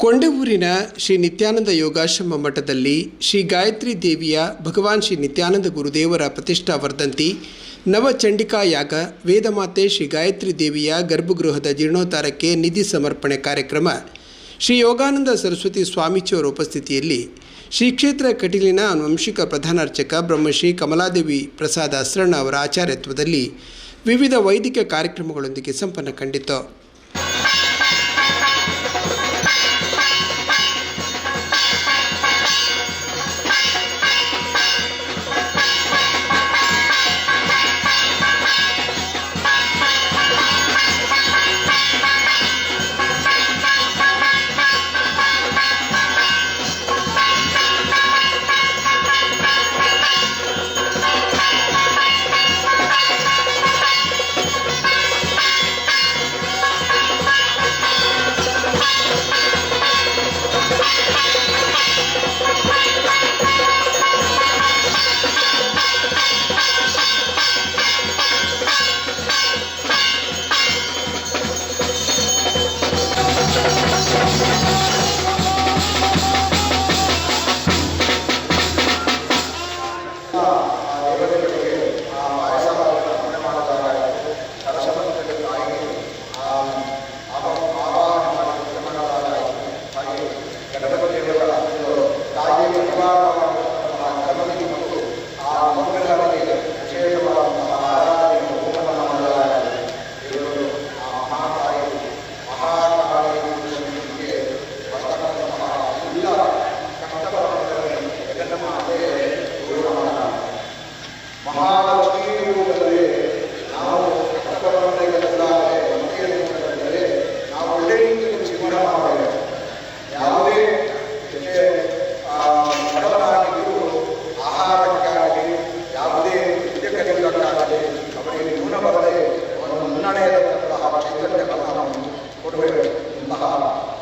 ಕೊಂಡವೂರಿನ ಶ್ರೀ ನಿತ್ಯಾನಂದ ಯೋಗಾಶ್ರಮ ಮಠದಲ್ಲಿ ಶ್ರೀ ಗಾಯತ್ರಿ ದೇವಿಯ ಭಗವಾನ್ ಶ್ರೀ ನಿತ್ಯಾನಂದ ಗುರುದೇವರ ಪ್ರತಿಷ್ಠಾ ವರ್ಧಂತಿ ನವಚಂಡಿಕಾ ಯಾಗ ವೇದಮಾತೆ ಶ್ರೀ ಗಾಯತ್ರಿ ದೇವಿಯ ಗರ್ಭಗೃಹದ ಜೀರ್ಣೋದ್ಧಾರಕ್ಕೆ ನಿಧಿ ಸಮರ್ಪಣೆ ಕಾರ್ಯಕ್ರಮ ಶ್ರೀ ಯೋಗಾನಂದ ಸರಸ್ವತಿ ಸ್ವಾಮೀಜಿಯವರ ಉಪಸ್ಥಿತಿಯಲ್ಲಿ ಶ್ರೀ ಕ್ಷೇತ್ರ ಕಟೀಲಿನ ವಂಶಿಕ ಪ್ರಧಾನಾರ್ಚಕ ಬ್ರಹ್ಮಶ್ರೀ ಕಮಲಾದೇವಿ ಪ್ರಸಾದ ಅಸ್ರಣ್ಣ ಅವರ ಆಚಾರ್ಯತ್ವದಲ್ಲಿ ವಿವಿಧ ವೈದಿಕ ಕಾರ್ಯಕ್ರಮಗಳೊಂದಿಗೆ ಸಂಪನ್ನ ಕಂಡಿತು.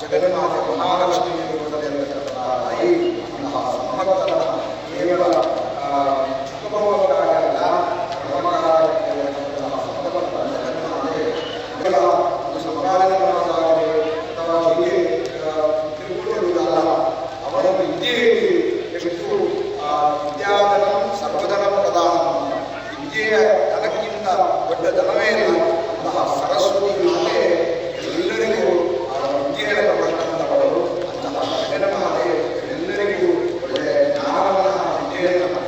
ಜಗನ್ಮಾತೆ ಮಹಾಲಕ್ಷ್ಮಿ ಕೇವಲ ಅವರನ್ನು ಇದೇ ಎಷ್ಟು ವಿದ್ಯಾಧನ ಸರ್ವಧನ ಪ್ರಧಾನ ವಿದ್ಯೆಯ ಧನಕ್ಕಿಂತ ದೊಡ್ಡ ಧನವೇ ಇಲ್ಲ ಅಂತಹ ಸರಸ್ವತಿ ಮಾತೆ ಎಲ್ಲರಿಗೂ ವಿದ್ಯೆಯನ್ನು ಕೊಡ್ತಕ್ಕಂಥವರು. ಅಂತಹ ಜಗನ್ಮಾತೆ ಎಲ್ಲರಿಗೂ ಒಳ್ಳೆಯ ಜ್ಞಾನವನ್ನು ವಿದ್ಯೆಯನ್ನು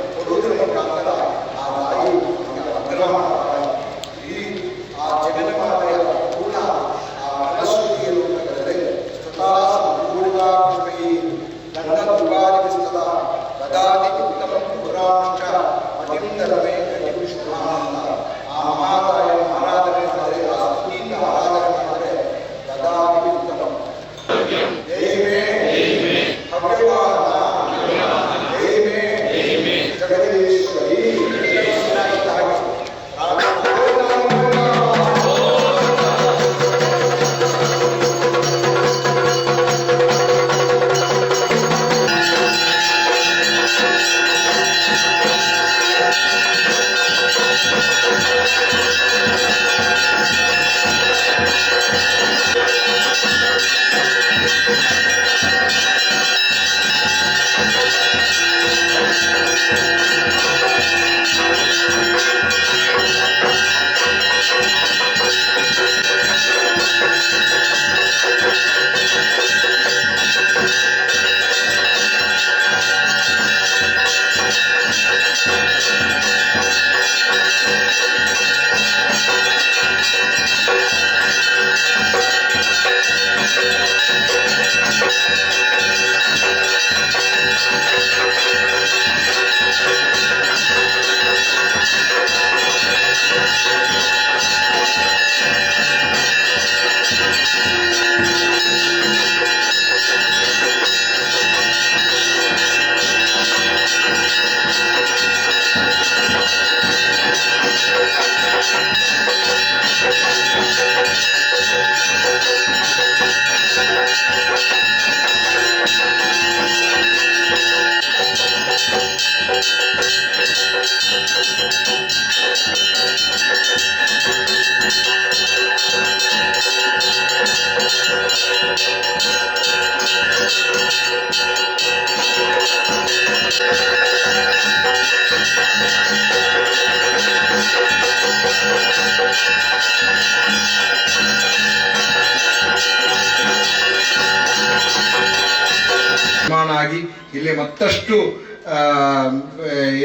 ಆಗಿ ಇಲ್ಲಿ ಮತ್ತಷ್ಟು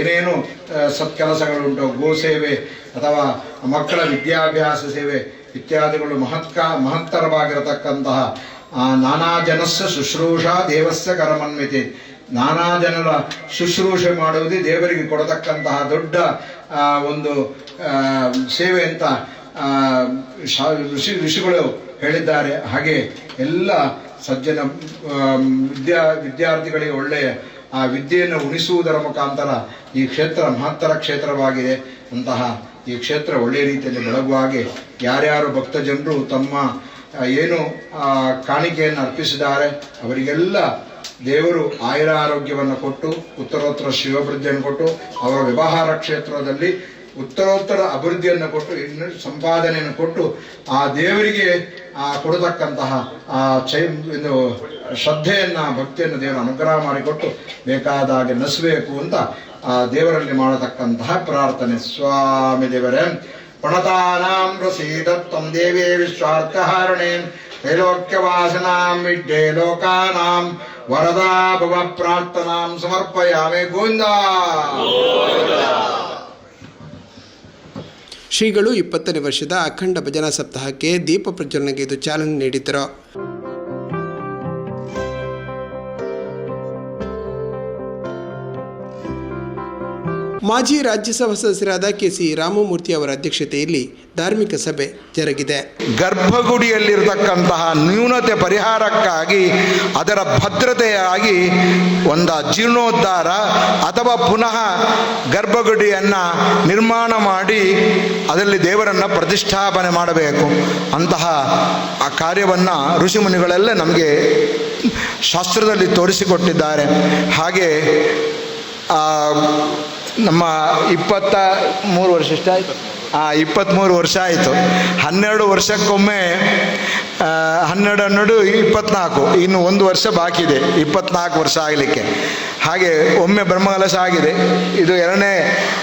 ಏನೇನು ಸತ್ಕೆಲಸಗಳುಂಟು, ಗೋಸೇವೆ ಅಥವಾ ಮಕ್ಕಳ ವಿದ್ಯಾಭ್ಯಾಸ ಸೇವೆ ಇತ್ಯಾದಿಗಳು ಮಹತ್ತರವಾಗಿರತಕ್ಕಂತಹ ನಾನಾ ಜನಸ್ಸ ಶುಶ್ರೂಷಾ ದೇವಸ್ಯ ಕರಮನ್ವಿತೆ, ನಾನಾ ಜನರ ಶುಶ್ರೂಷೆ ಮಾಡುವುದೇ ದೇವರಿಗೆ ಕೊಡತಕ್ಕಂತಹ ದೊಡ್ಡ ಒಂದು ಸೇವೆ ಅಂತ ಋಷಿಗಳು ಹೇಳಿದ್ದಾರೆ. ಹಾಗೆ ಎಲ್ಲ ಸಜ್ಜನ ವಿದ್ಯಾರ್ಥಿಗಳಿಗೆ ಒಳ್ಳೆಯ ಆ ವಿದ್ಯೆಯನ್ನು ಉಣಿಸುವುದರ ಮುಖಾಂತರ ಈ ಕ್ಷೇತ್ರ ಮಹತ್ತರ ಕ್ಷೇತ್ರವಾಗಿದೆ. ಅಂತಹ ಈ ಕ್ಷೇತ್ರ ಒಳ್ಳೆಯ ರೀತಿಯಲ್ಲಿ ಬೆಳಗುವ ಹಾಗೆ ಯಾರ್ಯಾರು ಭಕ್ತಜನರು ತಮ್ಮ ಏನು ಕಾಣಿಕೆಯನ್ನು ಅರ್ಪಿಸಿದ್ದಾರೆ ಅವರಿಗೆಲ್ಲ ದೇವರು ಆಯುರ ಆರೋಗ್ಯವನ್ನು ಕೊಟ್ಟು ಉತ್ತರೋತ್ತರ ಶಿವವೃದ್ಧಿಯನ್ನು ಕೊಟ್ಟು ಅವರ ವ್ಯವಹಾರ ಕ್ಷೇತ್ರದಲ್ಲಿ ಉತ್ತರೋತ್ತರ ಅಭಿವೃದ್ಧಿಯನ್ನು ಕೊಟ್ಟು ಇನ್ನು ಸಂಪಾದನೆಯನ್ನು ಕೊಟ್ಟು ಆ ದೇವರಿಗೆ ಕೊಡತಕ್ಕಂತಹ ಒಂದು ಶ್ರದ್ಧೆಯನ್ನು ಭಕ್ತಿಯನ್ನು ದೇವರು ಅನುಗ್ರಹ ಮಾಡಿಕೊಟ್ಟು ಬೇಕಾದಾಗೆ ನಸಬೇಕು ಅಂತ ಆ ದೇವರಲ್ಲಿ ಮಾಡತಕ್ಕಂತಹ ಪ್ರಾರ್ಥನೆ. ಸ್ವಾಮಿ ದೇವರೇ ಪ್ರಣತಾನಾಂ ಪ್ರಸೀದತ್ವಂ ದೇವೇ ವಿಶ್ವಾರ್ಥಹಾರಣೆ ತ್ರೈಲೋಕ್ಯವಾಸನಾಂ ವಿಡ್ಡೆ ಲೋಕಾನಾಂ ವರದಾ ಭವ ಪ್ರಾರ್ಥನಾಂ ಸಮರ್ಪಯಾಮಿ. ಗೋವಿಂದ. ಶ್ರೀಗಳು 20ನೇ ವರ್ಷದ ಅಖಂಡ ಭಜನಾ ಸಪ್ತಾಹಕ್ಕೆ ದೀಪ ಪ್ರಜ್ವಲನೆಗೆ ಇದು ಚಾಲನೆ ನೀಡಿದರು. ಮಾಜಿ ರಾಜ್ಯಸಭಾ ಸದಸ್ಯರಾದ ಕೆ.ಸಿ. ರಾಮಮೂರ್ತಿ ಅವರ ಅಧ್ಯಕ್ಷತೆಯಲ್ಲಿ ಧಾರ್ಮಿಕ ಸಭೆ ಜರುಗಿದೆ. ಗರ್ಭಗುಡಿಯಲ್ಲಿರತಕ್ಕಂತಹ ನ್ಯೂನತೆ ಪರಿಹಾರಕ್ಕಾಗಿ ಅದರ ಭದ್ರತೆಯಾಗಿ ಒಂದು ಜೀರ್ಣೋದ್ಧಾರ ಅಥವಾ ಪುನಃ ಗರ್ಭಗುಡಿಯನ್ನು ನಿರ್ಮಾಣ ಮಾಡಿ ಅದರಲ್ಲಿ ದೇವರನ್ನು ಪ್ರತಿಷ್ಠಾಪನೆ ಮಾಡಬೇಕು. ಅಂತಹ ಆ ಕಾರ್ಯವನ್ನು ಋಷಿಮುನಿಗಳೆಲ್ಲ ನಮಗೆ ಶಾಸ್ತ್ರದಲ್ಲಿ ತೋರಿಸಿಕೊಟ್ಟಿದ್ದಾರೆ. ಹಾಗೆ ನಮ್ಮ 23 ವರ್ಷ ಎಷ್ಟಾಯಿತು? 23 ವರ್ಷ ಆಯಿತು. 12 ವರ್ಷಕ್ಕೊಮ್ಮೆ 12 24, ಇನ್ನು 1 ವರ್ಷ ಬಾಕಿ ಇದೆ 24 ವರ್ಷ ಆಗಲಿಕ್ಕೆ. ಹಾಗೆ ಒಮ್ಮೆ ಬ್ರಹ್ಮಕಲಶ ಆಗಿದೆ, ಇದು 2ನೇ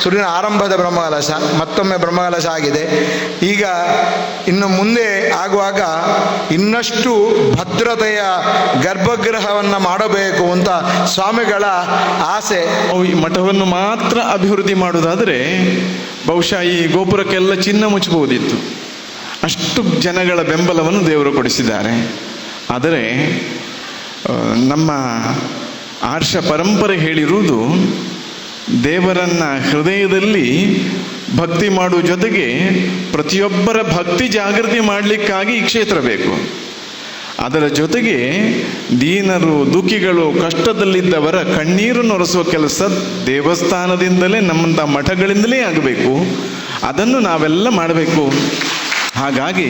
ಸುರಿನ ಆರಂಭದ ಬ್ರಹ್ಮಕಲಶ, ಮತ್ತೊಮ್ಮೆ ಬ್ರಹ್ಮಕಲಶ ಆಗಿದೆ. ಈಗ ಇನ್ನು ಮುಂದೆ ಆಗುವಾಗ ಇನ್ನಷ್ಟು ಭದ್ರತೆಯ ಗರ್ಭಗೃಹವನ್ನು ಮಾಡಬೇಕು ಅಂತ ಸ್ವಾಮಿಗಳ ಆಸೆ. ಈ ಮಠವನ್ನು ಮಾತ್ರ ಅಭಿವೃದ್ಧಿ ಮಾಡುವುದಾದರೆ ಬಹುಶಃ ಈ ಗೋಪುರಕ್ಕೆಲ್ಲ ಚಿನ್ನ ಮುಚ್ಚಬಹುದಿತ್ತು. ಅಷ್ಟು ಜನಗಳ ಬೆಂಬಲವನ್ನು ದೇವರು ಕೊಡಿಸಿದ್ದಾರೆ. ಆದರೆ ನಮ್ಮ ಆರ್ಷ ಪರಂಪರೆ ಹೇಳಿರುವುದು ದೇವರನ್ನು ಹೃದಯದಲ್ಲಿ ಭಕ್ತಿ ಮಾಡುವ ಜೊತೆಗೆ ಪ್ರತಿಯೊಬ್ಬರ ಭಕ್ತಿ ಜಾಗೃತಿ ಮಾಡಲಿಕ್ಕಾಗಿ ಈ ಕ್ಷೇತ್ರ ಬೇಕು. ಅದರ ಜೊತೆಗೆ ದೀನರು, ದುಃಖಿಗಳು, ಕಷ್ಟದಲ್ಲಿದ್ದವರ ಕಣ್ಣೀರನ್ನು ಒರೆಸುವ ಕೆಲಸ ದೇವಸ್ಥಾನದಿಂದಲೇ, ನಮ್ಮಂಥ ಮಠಗಳಿಂದಲೇ ಆಗಬೇಕು. ಅದನ್ನು ನಾವೆಲ್ಲ ಮಾಡಬೇಕು. ಹಾಗಾಗಿ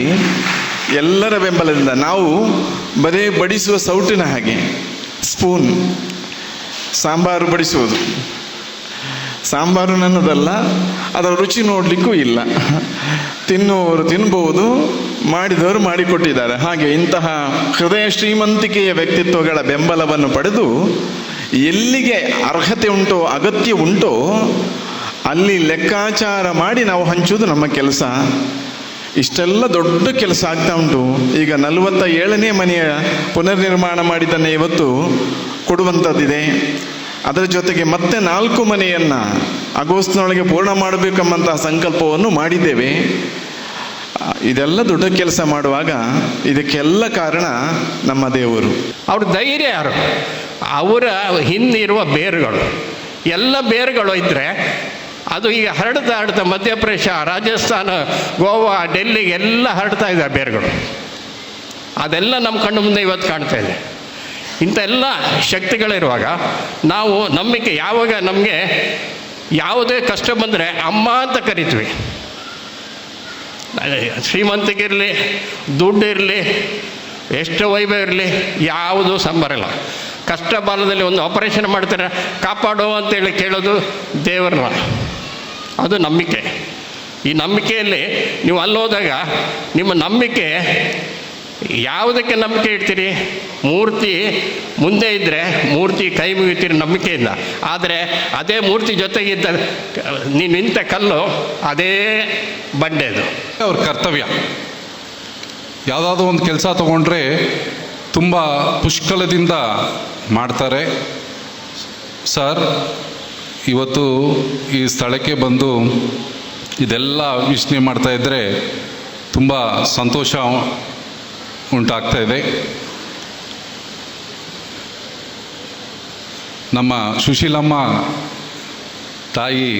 ಎಲ್ಲರ ಬೆಂಬಲದಿಂದ ನಾವು ಬರೀ ಬಡಿಸುವ ಸೌಟಿನ ಹಾಗೆ ಸ್ಪೂನ್ ಸಾಂಬಾರು ಬಡಿಸುವುದು, ಸಾಂಬಾರು ನನ್ನದಲ್ಲ, ಅದರ ರುಚಿ ನೋಡಲಿಕ್ಕೂ ಇಲ್ಲ. ತಿನ್ನುವವರು ತಿನ್ಬಹುದು, ಮಾಡಿದವರು ಮಾಡಿಕೊಟ್ಟಿದ್ದಾರೆ. ಹಾಗೆ ಇಂತಹ ಹೃದಯ ಶ್ರೀಮಂತಿಕೆಯ ವ್ಯಕ್ತಿತ್ವಗಳ ಬೆಂಬಲವನ್ನು ಪಡೆದು ಎಲ್ಲಿಗೆ ಅರ್ಹತೆ ಉಂಟೋ, ಅಗತ್ಯ ಉಂಟೋ ಅಲ್ಲಿ ಲೆಕ್ಕಾಚಾರ ಮಾಡಿ ನಾವು ಹಂಚುವುದು ನಮ್ಮ ಕೆಲಸ. ಇಷ್ಟೆಲ್ಲ ದೊಡ್ಡ ಕೆಲಸ ಆಗ್ತಾ ಉಂಟು. ಈಗ 47ನೇ ಮನೆಯ ಪುನರ್ನಿರ್ಮಾಣ ಮಾಡಿದ್ದನ್ನೇ ಇವತ್ತು ಕೊಡುವಂಥದ್ದಿದೆ. ಅದರ ಜೊತೆಗೆ ಮತ್ತೆ 4 ಮನೆಯನ್ನು ಆಗಸ್ಟ್ನೊಳಗೆ ಪೂರ್ಣ ಮಾಡಬೇಕೆಂಬಂತಹ ಸಂಕಲ್ಪವನ್ನು ಮಾಡಿದ್ದೇವೆ. ಇದೆಲ್ಲ ದೊಡ್ಡ ಕೆಲಸ ಮಾಡುವಾಗ ಇದಕ್ಕೆಲ್ಲ ಕಾರಣ ನಮ್ಮ ದೇವರು. ಅವ್ರ ಧೈರ್ಯ ಯಾರು? ಅವರ ಹಿಂದಿರುವ ಬೇರುಗಳು, ಎಲ್ಲ ಬೇರುಗಳು ಇದ್ದರೆ ಅದು ಈಗ ಹರಡ್ತಾ ಮಧ್ಯಪ್ರದೇಶ, ರಾಜಸ್ಥಾನ, ಗೋವಾ, ಡೆಲ್ಲಿಗೆ ಎಲ್ಲ ಹರಡ್ತಾ ಇದೆ ಬೇರುಗಳು. ಅದೆಲ್ಲ ನಮ್ಮ ಕಣ್ಣು ಮುಂದೆ ಇವತ್ತು ಕಾಣ್ತಾ ಇದೆ. ಇಂಥ ಎಲ್ಲ ಶಕ್ತಿಗಳಿರುವಾಗ ನಾವು ನಂಬಿಕೆ, ಯಾವಾಗ ನಮಗೆ ಯಾವುದೇ ಕಷ್ಟ ಬಂದರೆ ಅಮ್ಮ ಅಂತ ಕರಿತೀವಿ. ಶ್ರೀಮಂತಿಗಿರಲಿ, ದುಡ್ಡಿರಲಿ, ಎಷ್ಟು ವೈಭವ ಇರಲಿ, ಯಾವುದೂ ಸಂಬರಲ್ಲ. ಕಷ್ಟ ಬಾಲದಲ್ಲಿ ಒಂದು ಆಪರೇಷನ್ ಮಾಡ್ತಾರೆ, ಕಾಪಾಡೋ ಅಂತೇಳಿ ಕೇಳೋದು ದೇವರನ್ನ. ಅದು ನಂಬಿಕೆ. ಈ ನಂಬಿಕೆಯಲ್ಲಿ ನೀವು ಅಲ್ಲೋದಾಗ ನಿಮ್ಮ ನಂಬಿಕೆ ಯಾವುದಕ್ಕೆ ನಂಬಿಕೆ ಇಡ್ತೀರಿ? ಮೂರ್ತಿ ಮುಂದೆ ಇದ್ದರೆ ಮೂರ್ತಿ ಕೈ ಮುಗಿತೀರಿ ನಂಬಿಕೆಯಿಂದ. ಆದರೆ ಅದೇ ಮೂರ್ತಿ ಜೊತೆಗಿದ್ದ ನೀನು ನಿಂತ ಕಲ್ಲು ಅದೇ ಬಂಡೆದು. ಅವ್ರ ಕರ್ತವ್ಯ. ಯಾವುದಾದ್ರೂ ಒಂದು ಕೆಲಸ ತಗೊಂಡ್ರೆ ತುಂಬ ಪುಷ್ಕಲದಿಂದ ಮಾಡ್ತಾರೆ. ಸರ್, ಇವತ್ತು ಈ ಸ್ಥಳಕ್ಕೆ ಬಂದು ಇದೆಲ್ಲ ವೀಕ್ಷಣೆ ಮಾಡ್ತಾಯಿದ್ರೆ ತುಂಬ ಸಂತೋಷ ಉಂಟಾಗ್ತಾ ಇದೆ. ನಮ್ಮ ಸುಶೀಲಮ್ಮ ತಾಯಿ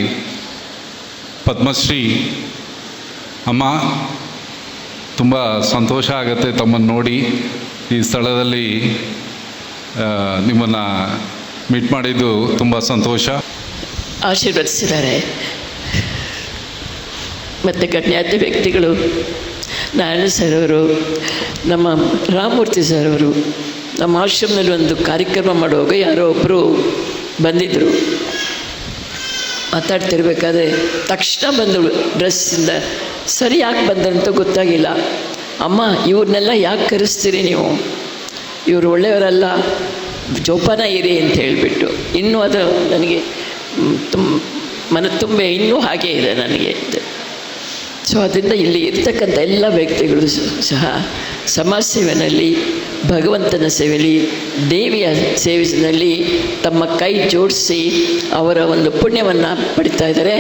ಪದ್ಮಶ್ರೀ ಅಮ್ಮ, ತುಂಬ ಸಂತೋಷ ಆಗುತ್ತೆ ತಮ್ಮನ್ನು ನೋಡಿ. ಈ ಸ್ಥಳದಲ್ಲಿ ನಿಮ್ಮನ್ನು ಮೀಟ್ ಮಾಡಿದ್ದು ತುಂಬ ಸಂತೋಷ. ಆಶೀರ್ವದಿಸಿದ್ದಾರೆ. ಮತ್ತು ಗಣ್ಯಾತಿ ವ್ಯಕ್ತಿಗಳು ನಾರಾಯಣ ಸರ್ ಅವರು, ನಮ್ಮ ರಾಮಮೂರ್ತಿ ಸರ್ ಅವರು, ನಮ್ಮ ಆಶ್ರಮದಲ್ಲಿ ಒಂದು ಕಾರ್ಯಕ್ರಮ ಮಾಡುವಾಗ ಯಾರೋ ಒಬ್ಬರು ಬಂದಿದ್ದರು. ಮಾತಾಡ್ತಿರ್ಬೇಕಾದ್ರೆ ತಕ್ಷಣ ಬಂದಳು ಡ್ರೆಸ್ಸಿಂದ. ಸರಿ ಯಾಕೆ ಬಂದಂತ ಗೊತ್ತಾಗಿಲ್ಲ. ಅಮ್ಮ, ಇವ್ರನ್ನೆಲ್ಲ ಯಾಕೆ ಕರೆಸ್ತೀರಿ ನೀವು? ಇವರು ಒಳ್ಳೆಯವರಲ್ಲ, ಜೋಪಾನ ಇರಿ ಅಂತ ಹೇಳಿಬಿಟ್ಟು. ಇನ್ನೂ ಅದು ನನಗೆ ಮನ ತುಂಬ ಇನ್ನೂ ಹಾಗೇ ಇದೆ ನನಗೆ. ಸೊ ಅದರಿಂದ ಇಲ್ಲಿ ಇರ್ತಕ್ಕಂಥ ಎಲ್ಲ ವ್ಯಕ್ತಿಗಳು ಸಹ ಸಮಾಜ ಸೇವೆಯಲ್ಲಿ, ಭಗವಂತನ ಸೇವೆಯಲ್ಲಿ, ದೇವಿಯ ಸೇವೆಯಲ್ಲಿ ತಮ್ಮ ಕೈ ಜೋಡಿಸಿ ಅವರ ಒಂದು ಪುಣ್ಯವನ್ನು ಪಡಿತಾ ಇದ್ದಾರೆ.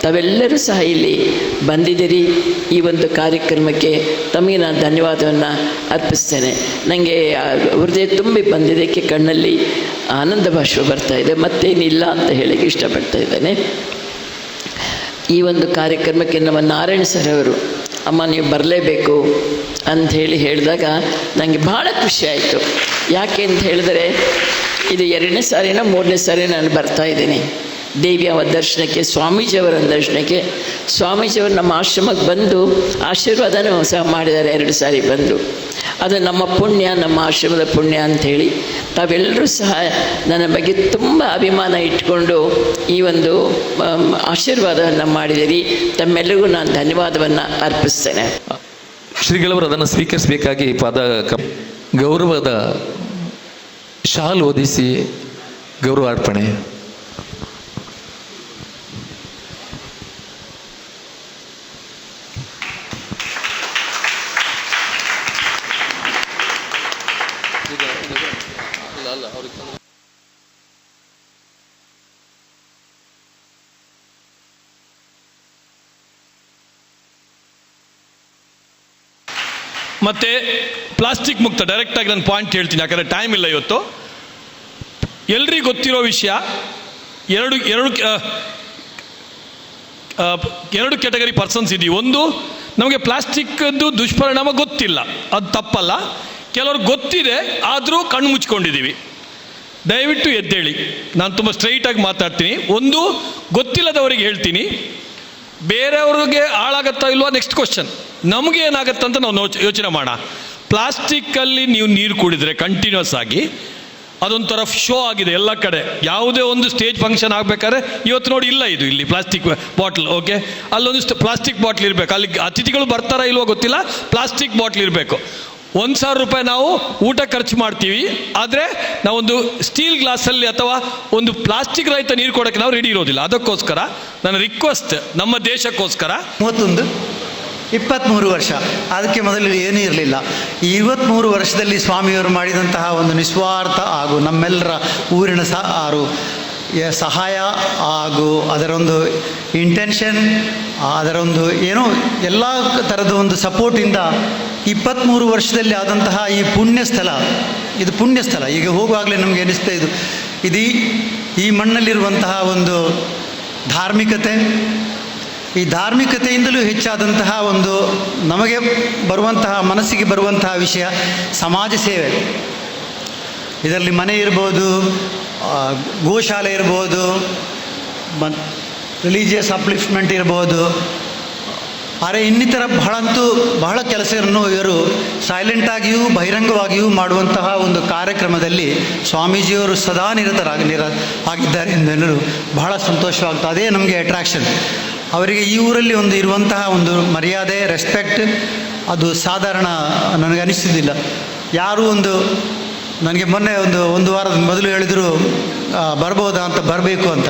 ತಾವೆಲ್ಲರೂ ಸಹ ಇಲ್ಲಿ ಬಂದಿದ್ದೀರಿ. ಈ ಒಂದು ಕಾರ್ಯಕ್ರಮಕ್ಕೆ ತಮಗೆ ನಾನು ಧನ್ಯವಾದವನ್ನು ಅರ್ಪಿಸ್ತೇನೆ. ನನಗೆ ಹೃದಯ ತುಂಬಿ ಬಂದಿದ್ದಕ್ಕೆ ಕಣ್ಣಲ್ಲಿ ಆನಂದ ಭಾಷೆ ಬರ್ತಾ ಇದೆ. ಮತ್ತೇನಿಲ್ಲ ಅಂತ ಹೇಳಿಕ್ಕೆ ಇಷ್ಟಪಡ್ತಾ ಇದ್ದೇನೆ. ಈ ಒಂದು ಕಾರ್ಯಕ್ರಮಕ್ಕೆ ನಮ್ಮ ನಾರಾಯಣ ಸರ್ ಅವರು, ಅಮ್ಮ ನೀವು ಬರಲೇಬೇಕು ಅಂಥೇಳಿ ಹೇಳಿದಾಗ ನನಗೆ ಭಾಳ ಖುಷಿ ಆಯಿತು. ಯಾಕೆ ಅಂತ ಹೇಳಿದರೆ ಇದು 2ನೇ ಸಾರಿನ 3ನೇ ಸಾರಿ ನಾನು ಬರ್ತಾಯಿದ್ದೀನಿ ದೇವಿಯ ದರ್ಶನಕ್ಕೆ, ಸ್ವಾಮೀಜಿಯವರ ದರ್ಶನಕ್ಕೆ. ಸ್ವಾಮೀಜಿಯವರು ನಮ್ಮ ಆಶ್ರಮಕ್ಕೆ ಬಂದು ಆಶೀರ್ವಾದನೂ ಸಹ ಮಾಡಿದ್ದಾರೆ 2 ಸಾರಿ ಬಂದು. ಅದು ನಮ್ಮ ಪುಣ್ಯ, ನಮ್ಮ ಆಶ್ರಮದ ಪುಣ್ಯ ಅಂಥೇಳಿ ತಾವೆಲ್ಲರೂ ಸಹ ನನ್ನ ಬಗ್ಗೆ ತುಂಬ ಅಭಿಮಾನ ಇಟ್ಕೊಂಡು ಈ ಒಂದು ಆಶೀರ್ವಾದವನ್ನು ಮಾಡಿದಿರಿ. ತಮ್ಮೆಲ್ಲರಿಗೂ ನಾನು ಧನ್ಯವಾದವನ್ನು ಅರ್ಪಿಸ್ತೇನೆ. ಶ್ರೀಗಳವರು ಅದನ್ನು ಸ್ವೀಕರಿಸಬೇಕಾಗಿ ಗೌರವದ ಶಾಲ್ ಓದಿಸಿ ಗೌರವ ಅರ್ಪಣೆ. ಮತ್ತು ಪ್ಲಾಸ್ಟಿಕ್ ಮುಕ್ತ, ಡೈರೆಕ್ಟಾಗಿ ನಾನು ಪಾಯಿಂಟ್ ಹೇಳ್ತೀನಿ ಯಾಕಂದರೆ ಟೈಮ್ ಇಲ್ಲ ಇವತ್ತು. ಎಲ್ರಿಗೂ ಗೊತ್ತಿರೋ ವಿಷಯ, ಎರಡು ಕ್ಯಾಟಗರಿ ಪರ್ಸನ್ಸ್ ಇದ್ದೀವಿ. ಒಂದು, ನಮಗೆ ಪ್ಲಾಸ್ಟಿಕ್ದು ದುಷ್ಪರಿಣಾಮ ಗೊತ್ತಿಲ್ಲ, ಅದು ತಪ್ಪಲ್ಲ. ಕೆಲವ್ರು ಗೊತ್ತಿದೆ ಆದರೂ ಕಣ್ಣು ಮುಚ್ಕೊಂಡಿದ್ದೀವಿ. ದಯವಿಟ್ಟು ಎದ್ದೇಳಿ, ನಾನು ತುಂಬ ಸ್ಟ್ರೈಟಾಗಿ ಮಾತಾಡ್ತೀನಿ. ಒಂದು, ಗೊತ್ತಿಲ್ಲದವರಿಗೆ ಹೇಳ್ತೀನಿ, ಬೇರೆಯವ್ರಿಗೆ ಹಾಳಾಗತ್ತಾ ಇಲ್ವಾ ನೆಕ್ಸ್ಟ್ ಕ್ವಶನ್, ನಮಗೆ ಏನಾಗತ್ತಂತ ನಾವು ಯೋಚನೆ ಮಾಡೋಣ. ಪ್ಲಾಸ್ಟಿಕ್ಕಲ್ಲಿ ನೀವು ನೀರು ಕುಡಿದ್ರೆ ಕಂಟಿನ್ಯೂಸ್ ಆಗಿ ಅದೊಂಥರ ಶೋ ಆಗಿದೆ ಎಲ್ಲ ಕಡೆ. ಯಾವುದೇ ಒಂದು ಸ್ಟೇಜ್ ಫಂಕ್ಷನ್ ಆಗಬೇಕಾದ್ರೆ ಇವತ್ತು ನೋಡಿ, ಇಲ್ಲ ಇದು ಇಲ್ಲಿ ಪ್ಲಾಸ್ಟಿಕ್ ಬಾಟ್ಲ್, ಓಕೆ, ಅಲ್ಲೊಂದು ಪ್ಲಾಸ್ಟಿಕ್ ಬಾಟ್ಲ್ ಇರಬೇಕು. ಅಲ್ಲಿ ಅತಿಥಿಗಳು ಬರ್ತಾರಾ ಇಲ್ವೋ ಗೊತ್ತಿಲ್ಲ, ಪ್ಲಾಸ್ಟಿಕ್ ಬಾಟ್ಲ್ ಇರಬೇಕು. 1,000 ರೂಪಾಯಿ ನಾವು ಊಟ ಖರ್ಚು ಮಾಡ್ತೀವಿ, ಆದರೆ ನಾವೊಂದು ಸ್ಟೀಲ್ ಗ್ಲಾಸಲ್ಲಿ ಅಥವಾ ಒಂದು ಪ್ಲಾಸ್ಟಿಕ್ ರಹಿತ ನೀರು ಕೊಡೋಕ್ಕೆ ನಾವು ರೆಡಿ ಇರೋದಿಲ್ಲ. ಅದಕ್ಕೋಸ್ಕರ ನನ್ನ ರಿಕ್ವೆಸ್ಟ್, ನಮ್ಮ ದೇಶಕ್ಕೋಸ್ಕರ 23 ವರ್ಷ, ಅದಕ್ಕೆ ಮೊದಲು ಏನೂ ಇರಲಿಲ್ಲ. ಈ 23 ವರ್ಷದಲ್ಲಿ ಸ್ವಾಮಿಯವರು ಮಾಡಿದಂತಹ ಒಂದು ನಿಸ್ವಾರ್ಥ ಹಾಗೂ ನಮ್ಮೆಲ್ಲರ ಊರಿನ ಸಹಾಯ ಹಾಗೂ ಅದರೊಂದು ಇಂಟೆನ್ಷನ್, ಅದರೊಂದು ಏನೋ ಎಲ್ಲ ಥರದ ಒಂದು ಸಪೋರ್ಟಿಂದ 23 ವರ್ಷದಲ್ಲಿ ಆದಂತಹ ಈ ಪುಣ್ಯ ಸ್ಥಳ, ಇದು ಪುಣ್ಯ ಸ್ಥಳ. ಈಗ ಹೋಗುವಾಗಲೇ ನಮಗೆ ಅನಿಸ್ತಾ ಇದು ಈ ಮಣ್ಣಲ್ಲಿರುವಂತಹ ಒಂದು ಧಾರ್ಮಿಕತೆ, ಈ ಧಾರ್ಮಿಕತೆಯಿಂದಲೂ ಹೆಚ್ಚಾದಂತಹ ಒಂದು ನಮಗೆ ಬರುವಂತಹ ಮನಸ್ಸಿಗೆ ಬರುವಂತಹ ವಿಷಯ ಸಮಾಜ ಸೇವೆ. ಇದರಲ್ಲಿ ಮನೆ ಇರ್ಬೋದು, ಗೋಶಾಲೆ ಇರ್ಬೋದು, ರಿಲಿಜಿಯಸ್ ಅಪ್ಲಿಫ್ಟ್ಮೆಂಟ್ ಇರ್ಬೋದು, ಆದರೆ ಇನ್ನಿತರ ಬಹಳ ಕೆಲಸವನ್ನು ಇವರು ಸೈಲೆಂಟಾಗಿಯೂ ಬಹಿರಂಗವಾಗಿಯೂ ಮಾಡುವಂತಹ ಒಂದು ಕಾರ್ಯಕ್ರಮದಲ್ಲಿ ಸ್ವಾಮೀಜಿಯವರು ಸದಾ ಆಗಿದ್ದಾರೆ ಎಂದು ಬಹಳ ಸಂತೋಷವಾಗ್ತದೆ. ಅದೇ ನಮಗೆ ಅಟ್ರಾಕ್ಷನ್. ಅವರಿಗೆ ಈ ಊರಲ್ಲಿ ಇರುವಂತಹ ಒಂದು ಮರ್ಯಾದೆ, ರೆಸ್ಪೆಕ್ಟ್ ಅದು ಸಾಧಾರಣ ನನಗೆ ಅನಿಸೋದಿಲ್ಲ. ಯಾರೂ ನನಗೆ ಮೊನ್ನೆ ಒಂದು ವಾರದ ಮೊದಲು ಹೇಳಿದರು ಬರ್ಬೋದಾ ಅಂತ, ಬರಬೇಕು ಅಂತ.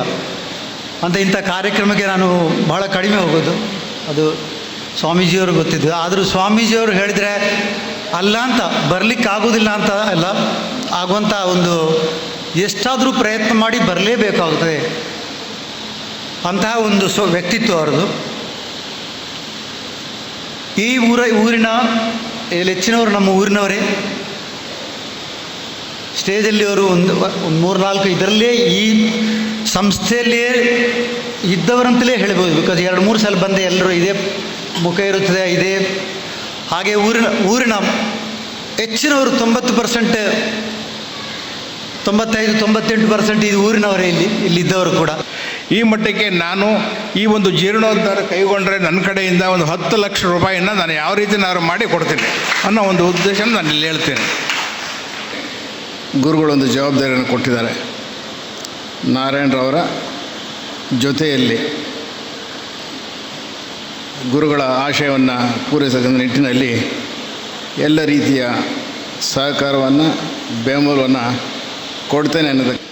ಇಂಥ ಕಾರ್ಯಕ್ರಮಕ್ಕೆ ನಾನು ಬಹಳ ಕಡಿಮೆ ಹೋಗೋದು, ಅದು ಸ್ವಾಮೀಜಿಯವರು ಗೊತ್ತಿದ್ದು. ಆದರೂ ಸ್ವಾಮೀಜಿಯವರು ಹೇಳಿದರೆ ಅಲ್ಲ ಅಂತ, ಬರಲಿಕ್ಕಾಗೋದಿಲ್ಲ ಅಂತ ಅಲ್ಲ, ಆಗುವಂಥ ಎಷ್ಟಾದರೂ ಪ್ರಯತ್ನ ಮಾಡಿ ಬರಲೇಬೇಕಾಗುತ್ತದೆ ಅಂತಹ ವ್ಯಕ್ತಿತ್ವ ಅವರದು. ಈ ಊರಿನ ಹೆಚ್ಚಿನವರು ನಮ್ಮ ಊರಿನವರೇ. ಸ್ಟೇಜಲ್ಲಿ ಅವರು ಒಂದು 3-4 ಇದರಲ್ಲೇ ಈ ಸಂಸ್ಥೆಯಲ್ಲಿಯೇ ಇದ್ದವರಂತಲೇ ಹೇಳ್ಬೋದು. ಬಿಕಾಸ್ 2-3 ಸಲ ಬಂದೆ, ಎಲ್ಲರೂ ಇದೇ ಮುಖ ಇರುತ್ತದೆ, ಇದೇ ಹಾಗೆ ಊರಿನ ಹೆಚ್ಚಿನವರು 90%, 95-98% ಇದು ಊರಿನವರೇ ಇಲ್ಲಿದ್ದವರು ಕೂಡ. ಈ ಮಟ್ಟಕ್ಕೆ ನಾನು ಈ ಒಂದು ಜೀರ್ಣೋದ್ಧಾರ ಕೈಗೊಂಡ್ರೆ ನನ್ನ ಕಡೆಯಿಂದ ಒಂದು 10 ಲಕ್ಷ ರೂಪಾಯಿನ ನಾನು ಯಾವ ರೀತಿನಾದ್ರು ಮಾಡಿ ಕೊಡ್ತೀನಿ ಅನ್ನೋ ಒಂದು ಉದ್ದೇಶನ ನಾನು ಇಲ್ಲಿ ಹೇಳ್ತೇನೆ. ಗುರುಗಳೊಂದು ಜವಾಬ್ದಾರಿಯನ್ನು ಕೊಟ್ಟಿದ್ದಾರೆ. ನಾರಾಯಣರವರ ಜೊತೆಯಲ್ಲಿ ಗುರುಗಳ ಆಶಯವನ್ನು ಪೂರೈಸೋ ನಿಟ್ಟಿನಲ್ಲಿ ಎಲ್ಲ ರೀತಿಯ ಸಹಕಾರವನ್ನು, ಬೆಂಬಲವನ್ನು ಕೊಡ್ತೇನೆ ಅನ್ನೋದಕ್ಕೆ